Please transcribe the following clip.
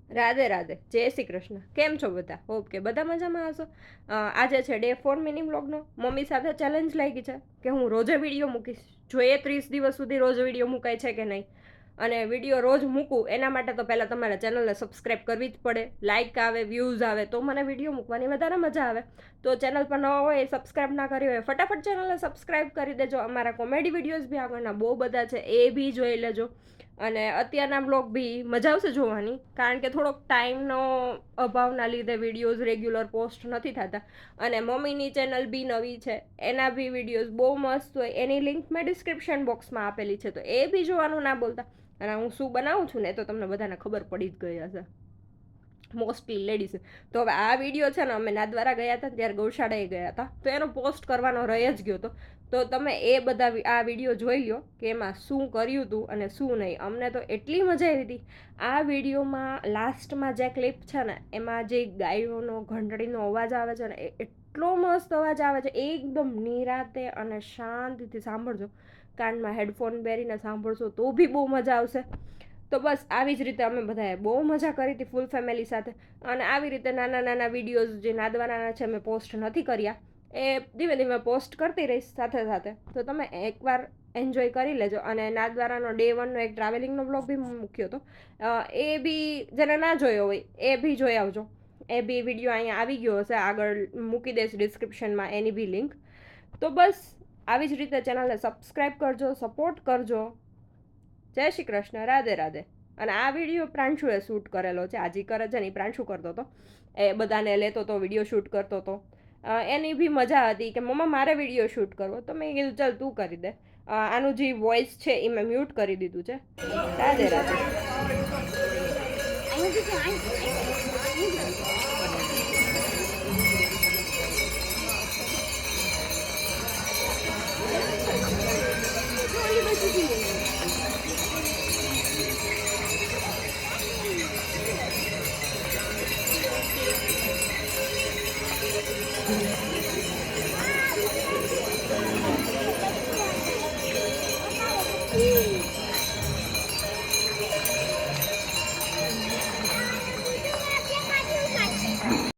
રાધે રાધે, જય શ્રી કૃષ્ણ. કેમ છો બધા? હોપ કે બધા મજામાં હશો. આજે છે ડે 4 મિની વ્લોગનો. મમ્મી સાથે ચેલેન્જ લાગી છે કે હું રોજે વિડીયો મૂકીશ. જોઈએ 30 દિવસ સુધી રોજ વિડીયો મુકાય છે કે નહીં. અને વિડીયો રોજ મૂકું એના માટે તો પહેલાં તમારે ચેનલને સબસ્ક્રાઈબ કરવી જ પડે. લાઇક આવે, વ્યૂઝ આવે તો મને વિડીયો મૂકવાની વધારે મજા આવે. તો ચેનલ પર નવા હોય એ સબસ્ક્રાઈબ ના કરી હોય ફટાફટ ચેનલને સબસ્ક્રાઈબ કરી દેજો. અમારા કોમેડી વિડીયોઝ બી આગળના બહુ બધા છે, એ બી જોઈ લેજો. અને અત્યારના બ્લોગ બી મજા આવશે જોવાની, કારણ કે થોડોક ટાઈમનો અભાવના લીધે વિડીયોઝ રેગ્યુલર પોસ્ટ નથી થતા. અને મમ્મીની ચેનલ બી નવી છે, એના બી વિડીયોઝ બહુ મસ્ત હોય, એની લિંક મેં ડિસ્ક્રિપ્શન બોક્સમાં આપેલી છે, તો એ બી જોવાનું ના બોલતા. અને હું શું બનાવું છું ને એ તો તમને બધાને ખબર પડી જ ગઈ હશે, મોસ્ટલી લેડીઝ. તો હવે આ વિડીયો છે ને, અમે નાદવારા ગયા હતા ત્યારે ગૌશાળાએ ગયા હતા, તો એનો પોસ્ટ કરવાનો રહી જ ગયો હતો. તો તમે એ બધા આ વિડીયો જોઈ લો કે એમાં શું કર્યું હતું અને શું નહીં. અમને તો એટલી મજા આવી હતી આ વિડીયોમાં. લાસ્ટમાં જે ક્લિપ છે ને એમાં જે ગાયોનો ઘંટડીનો અવાજ આવે છે ને, એ એટલો મસ્ત અવાજ આવે છે. એકદમ નિરાતે અને શાંતિથી સાંભળજો. કાનમાં હેડફોન પહેરીને સાંભળશો તો બી બહુ મજા આવશે. તો બસ આવી જ રીતે અમે બધાએ બહુ મજા કરી હતી ફૂલ ફેમિલી સાથે. અને આવી રીતે નાના નાના વિડીયોઝ જે નાદવાના છે મેં પોસ્ટ નથી કર્યા, એ ધીમે ધીમે પોસ્ટ કરતી રહીશ સાથે સાથે. તો તમે એકવાર એન્જોય કરી લેજો. અને નાદવારાનો ડે 1નો એક ટ્રાવેલિંગનો બ્લોગ બી મૂક્યો હતો, એ બી જેને ના જોયો હોય એ બી જોઈ આવજો. એ બી વિડીયો અહીંયા આવી ગયો હશે, આગળ મૂકી દઈશ ડિસ્ક્રિપ્શનમાં એની બી લિંક. તો બસ આવી જ રીતે ચેનલને સબસ્ક્રાઈબ કરજો, સપોર્ટ કરજો. જય શ્રી કૃષ્ણ, રાધે રાધે. અને આ વિડીયો પ્રાંશુએ શૂટ કરેલો છે. આજી કરે છે ને એ પ્રાંશુ કરતો હતો, એ બધાને લેતો હતો, વિડીયો શૂટ કરતો હતો. એની બી મજા હતી કે મમ્મા મારે વિડીયો શૂટ કરવો, તો મેં કીધું ચાલ તું કરી દે. આનું જે વોઇસ છે એ મેં મ્યુટ કરી દીધું છે. રાધે રાધે.